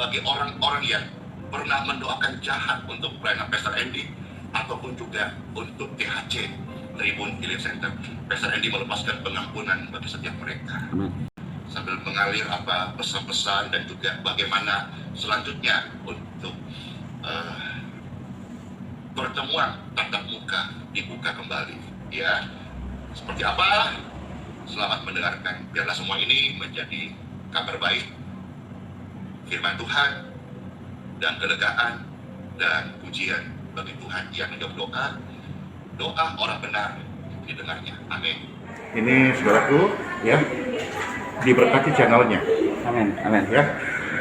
bagi orang-orang yang pernah mendoakan jahat untuk pelayanan Pastor Andy ataupun juga untuk THC Tribun Healing Center. Pastor Andy melepaskan pengampunan bagi setiap mereka. Sambil mengalir pesan-pesan dan juga bagaimana selanjutnya untuk pertemuan tatap muka dibuka kembali. Ya, seperti apa? Selamat mendengarkan. Biarlah semua ini menjadi kabar baik, firman Tuhan, dan kelegaan dan pujian bagi Tuhan yang menjawab doa orang benar didengarnya. Amin. Ini saudaraku, ya, diberkati channelnya. Amin, amin. Ya,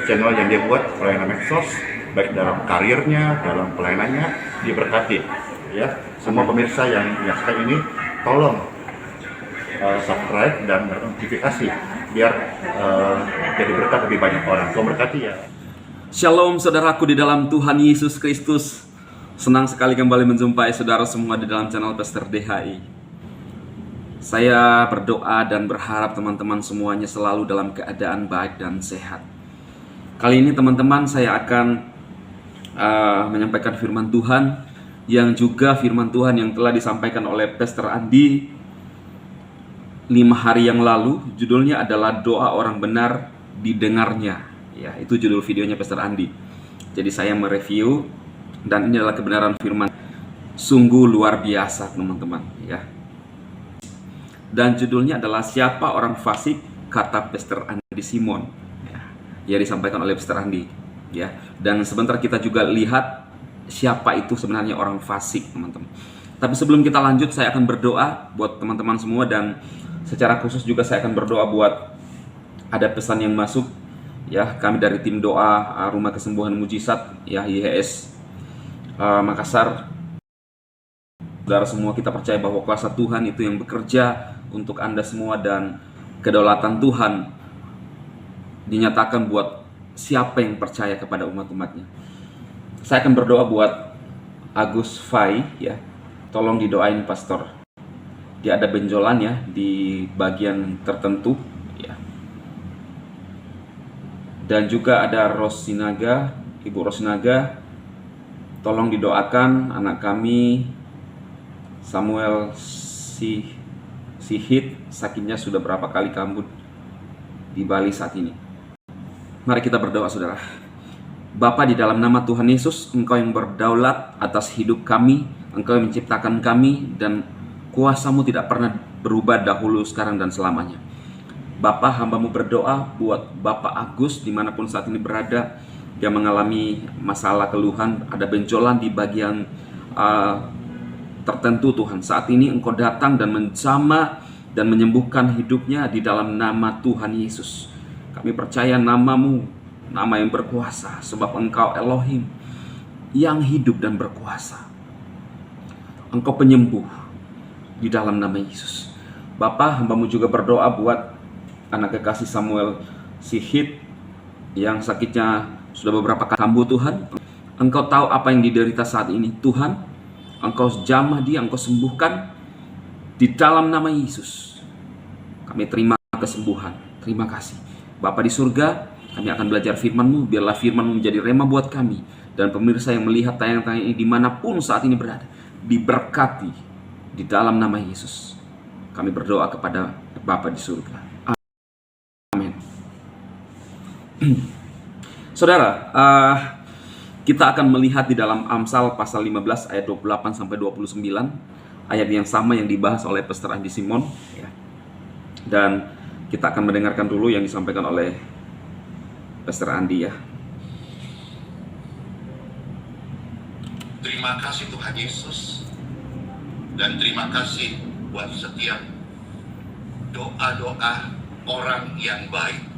channel yang dia buat pelayanan medsos, baik dalam karirnya, dalam pelayanannya, diberkati. Ya, semua pemirsa yang menyaksikan ini, tolong subscribe dan notifikasi biar jadi berkat lebih banyak orang. Tuhan berkati ya. Shalom saudaraku di dalam Tuhan Yesus Kristus. Senang sekali kembali menjumpai saudara semua di dalam channel Pastor DHI. Saya berdoa dan berharap teman-teman semuanya selalu dalam keadaan baik dan sehat. Kali ini teman-teman saya akan menyampaikan firman Tuhan, yang juga firman Tuhan yang telah disampaikan oleh Pastor Andi 5 hari yang lalu. Judulnya adalah Doa Orang Benar Didengarnya. Ya, itu judul videonya Pastor Andi. Jadi saya mereview, dan ini adalah kebenaran firman. Sungguh luar biasa teman-teman, ya. Dan judulnya adalah Siapa Orang Fasik, kata Pastor Andi Simon. Ya, disampaikan oleh Pastor Andi. Ya, dan sebentar kita juga lihat siapa itu sebenarnya orang fasik, teman-teman. Tapi sebelum kita lanjut, saya akan berdoa buat teman-teman semua, dan secara khusus juga saya akan berdoa buat ada pesan yang masuk. Ya, kami dari tim doa Rumah Kesembuhan Mujizat, ya, YHS Makassar. Saudara semua, kita percaya bahwa kuasa Tuhan itu yang bekerja untuk Anda semua, dan kedaulatan Tuhan dinyatakan buat siapa yang percaya kepada umat-umatnya. Saya akan berdoa buat Agus Fai, ya. Tolong didoain pastor. Dia ada benjolan ya di bagian tertentu, ya. Dan juga ada Rosinaga, Ibu Rosinaga. Tolong didoakan anak kami Samuel Sihit, sakitnya sudah berapa kali kambuh di Bali saat ini. Mari kita berdoa saudara. Bapa, di dalam nama Tuhan Yesus, Engkau yang berdaulat atas hidup kami, Engkau yang menciptakan kami, dan kuasa-Mu tidak pernah berubah dahulu, sekarang, dan selamanya. Bapa, hamba-Mu berdoa buat Bapak Agus dimanapun saat ini berada. Dia mengalami masalah keluhan, ada benjolan di bagian tertentu Tuhan. Saat ini Engkau datang dan menjamah dan menyembuhkan hidupnya di dalam nama Tuhan Yesus. Kami percaya nama-Mu, nama yang berkuasa, sebab Engkau Elohim yang hidup dan berkuasa. Engkau penyembuh di dalam nama Yesus. Bapa, hamba-Mu juga berdoa buat anak kekasih Samuel Sihit yang sakitnya sudah beberapa kali kambuh Tuhan. Engkau tahu apa yang diderita saat ini Tuhan. Engkau jamah dia, Engkau sembuhkan di dalam nama Yesus. Kami terima kesembuhan. Terima kasih Bapa di surga. Kami akan belajar firman-Mu. Biarlah firman-Mu menjadi rema buat kami dan pemirsa yang melihat tayangan ini dimanapun saat ini berada. Diberkati di dalam nama Yesus. Kami berdoa kepada Bapa di surga. Amin. Saudara, kita akan melihat di dalam Amsal pasal 15 ayat 28 sampai 29, ayat yang sama yang dibahas oleh Pastor Andi Simon, ya. Dan kita akan mendengarkan dulu yang disampaikan oleh Pastor Andi, ya. Terima kasih Tuhan Yesus, dan terima kasih buat setiap doa-doa orang yang baik,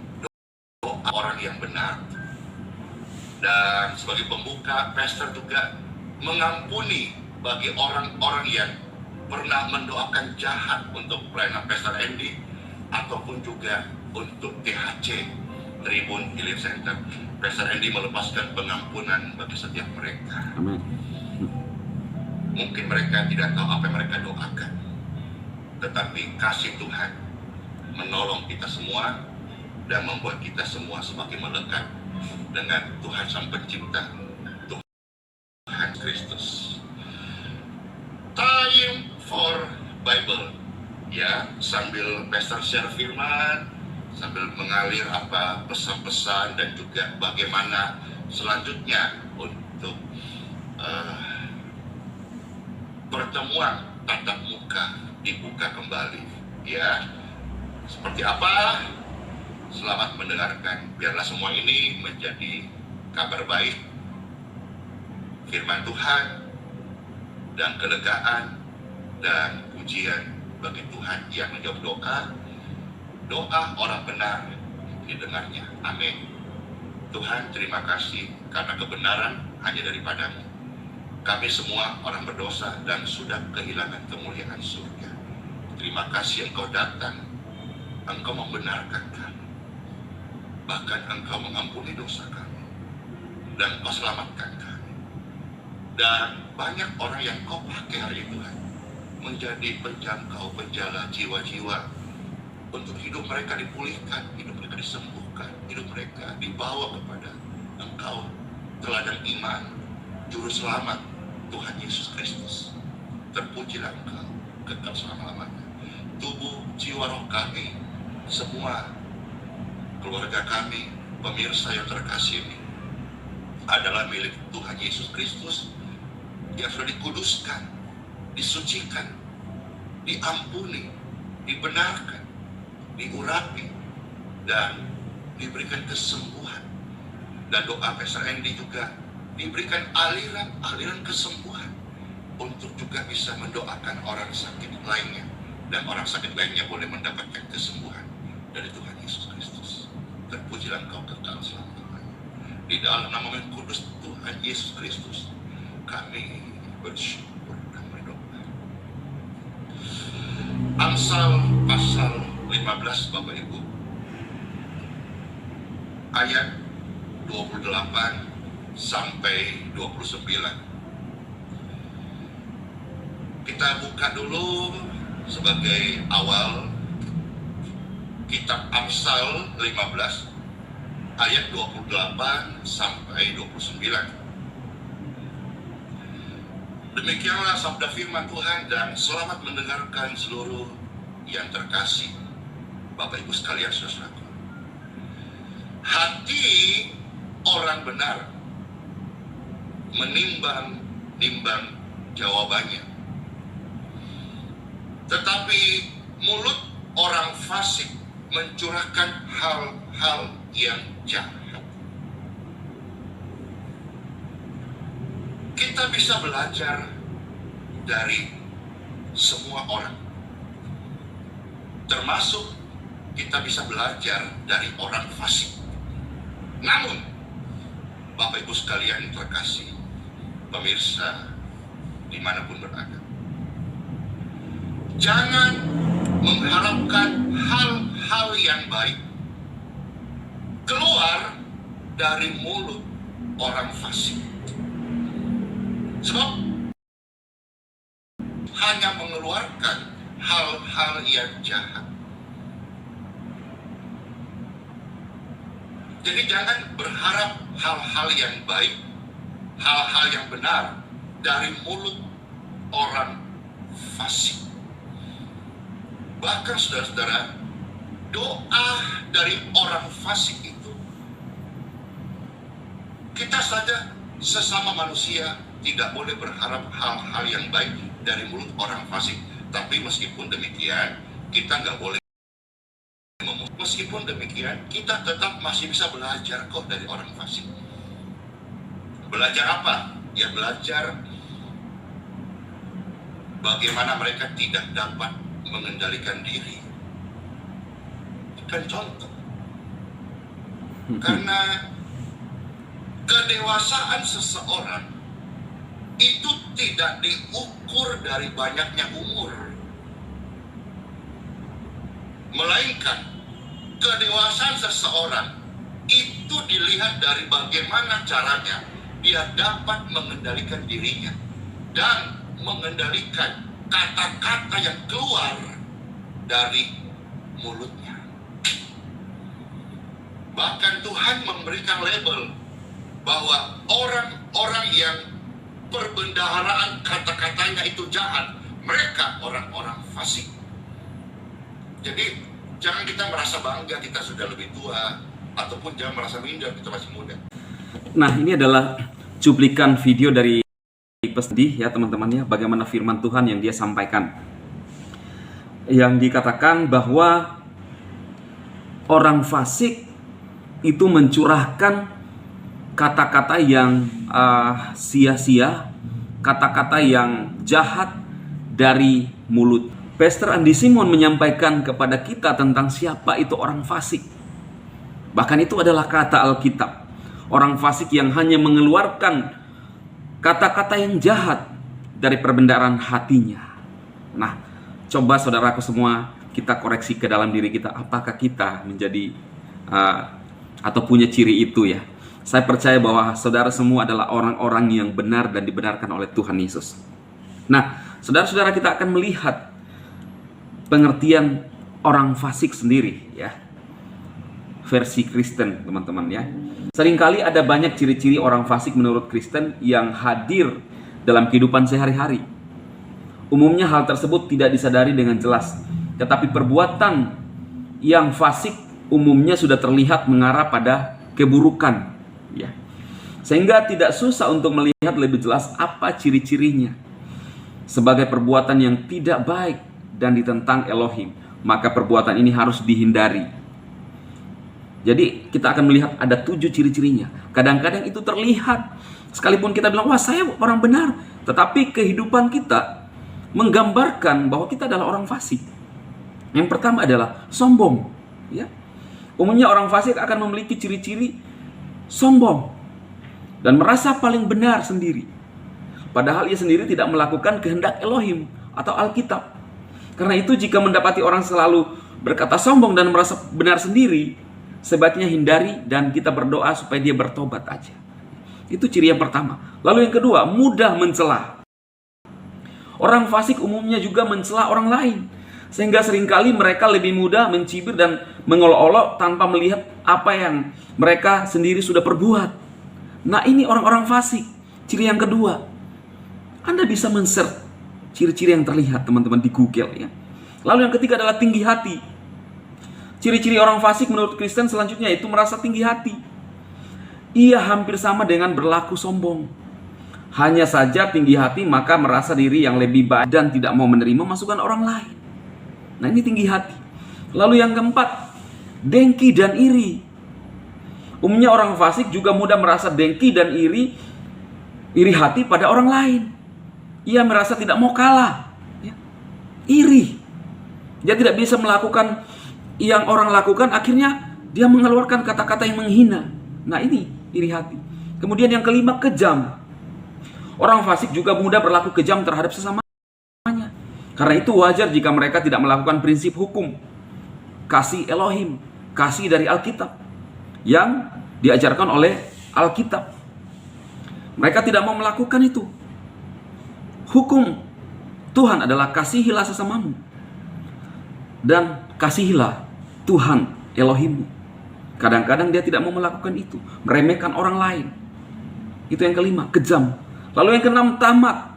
doa orang yang benar. Dan sebagai pembuka, Pastor juga mengampuni bagi orang-orang yang pernah mendoakan jahat untuk pelayanan Pastor Andy ataupun juga untuk THC Tribun Healing Center. Pastor Andy melepaskan pengampunan bagi setiap mereka. Amin. Mungkin mereka tidak tahu apa yang mereka doakan, tetapi kasih Tuhan menolong kita semua dan membuat kita semua semakin melekat dengan Tuhan Sang Pencipta, Tuhan Kristus. Time for Bible, ya, sambil pastor share firman, sambil mengalir apa pesan-pesan dan juga bagaimana selanjutnya untuk pertemuan tatap muka dibuka kembali, ya. Seperti apa? Selamat mendengarkan. Biarlah semua ini menjadi kabar baik, firman Tuhan, dan kelegaan dan pujian bagi Tuhan yang menjawab doa orang benar didengarnya. Amin. Tuhan, terima kasih karena kebenaran hanya daripadamu. Kami semua orang berdosa dan sudah kehilangan kemuliaan surga. Terima kasih Engkau datang, Engkau membenarkan kami, bahkan Engkau mengampuni dosa kami, dan Engkau selamatkan kami. Dan banyak orang yang Kau pakai hari Tuhan menjadi penjangkau, penjala jiwa-jiwa, untuk hidup mereka dipulihkan, hidup mereka disembuhkan, hidup mereka dibawa kepada Engkau, teladan iman, Juru Selamat, Tuhan Yesus Kristus. Terpujilah Engkau kekal selama-lamanya. Tubuh, jiwa, roh kami, semua keluarga kami, pemirsa yang terkasih ini, adalah milik Tuhan Yesus Kristus yang sudah dikuduskan, disucikan, diampuni, dibenarkan, diurapi, dan diberikan kesembuhan. Dan doa Pastor Andy juga diberikan aliran kesembuhan untuk juga bisa mendoakan orang sakit lainnya, dan orang sakit lainnya boleh mendapatkan kesembuhan dari Tuhan Yesus Kristus. Terpujilah Engkau kekal selama-lamanya. Di dalam nama yang kudus Tuhan Yesus Kristus, kami bersyukur dan berdoa. Amsal pasal 15, Bapak Ibu, ayat 28 sampai 29. Kita buka dulu sebagai awal kitab Amsal 15 ayat 28 sampai 29. Demikianlah sabda firman Tuhan, dan selamat mendengarkan seluruh yang terkasih, Bapak Ibu sekalian, saudaraku. Hati orang benar menimbang-nimbang jawabannya, tetapi mulut orang fasik mencurahkan hal-hal yang jahat. Kita bisa belajar dari semua orang, termasuk kita bisa belajar dari orang fasik. Namun, Bapak Ibu sekalian yang terkasih, pemirsa dimanapun berada, jangan mengharapkan hal-hal yang baik keluar dari mulut orang fasik, sebab hanya mengeluarkan hal-hal yang jahat. Jadi jangan berharap hal-hal yang baik, hal-hal yang benar dari mulut orang fasik. Bahkan saudara-saudara, doa dari orang fasik itu, kita saja sesama manusia tidak boleh berharap hal-hal yang baik dari mulut orang fasik. Tapi meskipun demikian, kita nggak boleh. Meskipun demikian, kita tetap masih bisa belajar kok dari orang fasik. Belajar apa? Ya belajar bagaimana mereka tidak dapat mengendalikan diri. Kan contoh. Karena kedewasaan seseorang itu tidak diukur dari banyaknya umur, melainkan kedewasaan seseorang itu dilihat dari bagaimana caranya dia dapat mengendalikan dirinya dan mengendalikan kata-kata yang keluar dari mulutnya. Bahkan Tuhan memberikan label bahwa orang-orang yang perbendaharaan kata-katanya itu jahat, mereka orang-orang fasik. Jadi jangan kita merasa bangga kita sudah lebih tua, ataupun jangan merasa minder kita masih muda. Nah, ini adalah cuplikan video dari pesedih ya teman-teman ya, bagaimana firman Tuhan yang dia sampaikan. Yang dikatakan bahwa orang fasik itu mencurahkan kata-kata yang sia-sia, kata-kata yang jahat dari mulut. Pastor Andi Simon menyampaikan kepada kita tentang siapa itu orang fasik. Bahkan itu adalah kata Alkitab. Orang fasik yang hanya mengeluarkan kata-kata yang jahat dari perbendaharaan hatinya. Nah, coba saudaraku semua kita koreksi ke dalam diri kita. Apakah kita menjadi atau punya ciri itu ya? Saya percaya bahwa saudara semua adalah orang-orang yang benar dan dibenarkan oleh Tuhan Yesus. Nah, saudara-saudara, kita akan melihat pengertian orang fasik sendiri ya, versi Kristen teman-teman ya. Seringkali ada banyak ciri-ciri orang fasik menurut Kristen yang hadir dalam kehidupan sehari-hari. Umumnya hal tersebut tidak disadari dengan jelas, tetapi perbuatan yang fasik umumnya sudah terlihat mengarah pada keburukan ya. Sehingga tidak susah untuk melihat lebih jelas apa ciri-cirinya. Sebagai perbuatan yang tidak baik dan ditentang Elohim, maka perbuatan ini harus dihindari. Jadi kita akan melihat ada 7 ciri-cirinya. Kadang-kadang itu terlihat, sekalipun kita bilang, wah saya orang benar, tetapi kehidupan kita menggambarkan bahwa kita adalah orang fasik. Yang pertama adalah sombong ya. Umumnya orang fasik akan memiliki ciri-ciri sombong dan merasa paling benar sendiri, padahal ia sendiri tidak melakukan kehendak Elohim atau Alkitab. Karena itu jika mendapati orang selalu berkata sombong dan merasa benar sendiri, sebaiknya hindari dan kita berdoa supaya dia bertobat aja. Itu ciri yang pertama. Lalu yang kedua, mudah mencela. Orang fasik umumnya juga mencela orang lain, sehingga seringkali mereka lebih mudah mencibir dan mengolok-olok tanpa melihat apa yang mereka sendiri sudah perbuat. Nah, ini orang-orang fasik. Ciri yang kedua, Anda bisa men-search ciri-ciri yang terlihat teman-teman di Google ya. Lalu yang ketiga adalah tinggi hati. Ciri-ciri orang fasik menurut Kristen selanjutnya itu merasa tinggi hati. Ia hampir sama dengan berlaku sombong. Hanya saja tinggi hati maka merasa diri yang lebih baik dan tidak mau menerima masukan orang lain. Nah, ini tinggi hati. Lalu yang keempat, dengki dan iri. Umumnya orang fasik juga mudah merasa dengki dan iri hati pada orang lain. Ia merasa tidak mau kalah ya. Iri. Dia tidak bisa melakukan yang orang lakukan, akhirnya dia mengeluarkan kata-kata yang menghina. Nah, ini iri hati. Kemudian yang kelima, kejam. Orang fasik juga mudah berlaku kejam terhadap sesamanya. Karena itu wajar jika mereka tidak melakukan prinsip hukum kasih Elohim, kasih dari Alkitab yang diajarkan oleh Alkitab. Mereka tidak mau melakukan itu. Hukum Tuhan adalah kasihilah sesamamu dan kasihilah Tuhan Elohimmu. Kadang-kadang dia tidak mau melakukan itu, meremehkan orang lain. Itu yang kelima, kejam. Lalu yang keenam, tamak.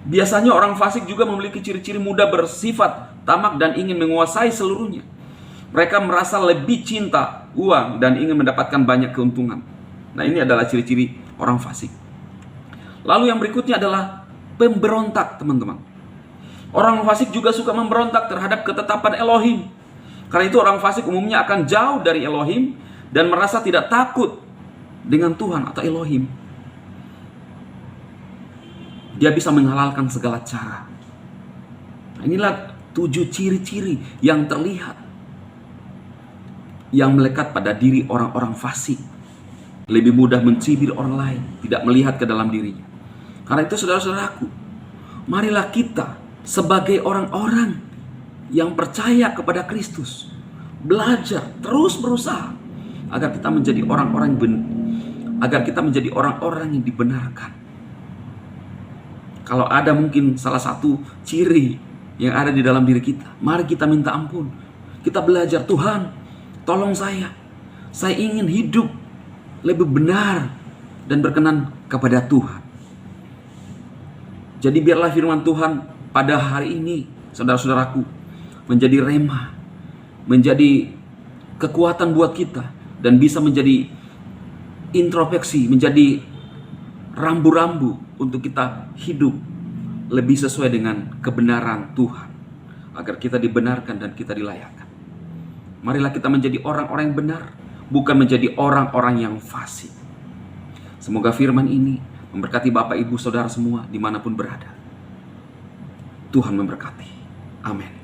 Biasanya orang fasik juga memiliki ciri-ciri mudah bersifat tamak dan ingin menguasai seluruhnya. Mereka merasa lebih cinta uang dan ingin mendapatkan banyak keuntungan. Nah, ini adalah ciri-ciri orang fasik. Lalu yang berikutnya adalah pemberontak, teman-teman. Orang fasik juga suka memberontak terhadap ketetapan Elohim. Karena itu orang fasik umumnya akan jauh dari Elohim dan merasa tidak takut dengan Tuhan atau Elohim. Dia bisa menghalalkan segala cara. Nah, inilah 7 ciri-ciri yang terlihat, yang melekat pada diri orang-orang fasik. Lebih mudah mencibir orang lain, tidak melihat ke dalam dirinya. Karena itu saudara-saudaraku, marilah kita sebagai orang-orang yang percaya kepada Kristus belajar, terus berusaha agar kita menjadi orang-orang yang dibenarkan. Kalau ada mungkin salah satu ciri yang ada di dalam diri kita, mari kita minta ampun. Kita belajar, Tuhan, tolong saya Saya ingin hidup lebih benar dan berkenan kepada Tuhan. Jadi biarlah firman Tuhan pada hari ini, saudara-saudaraku, menjadi rema, menjadi kekuatan buat kita, dan bisa menjadi introspeksi, menjadi rambu-rambu untuk kita hidup lebih sesuai dengan kebenaran Tuhan, agar kita dibenarkan dan kita dilayakkan. Marilah kita menjadi orang-orang yang benar, bukan menjadi orang-orang yang fasik. Semoga firman ini memberkati Bapak, Ibu, Saudara semua dimanapun berada. Tuhan memberkati. Amin.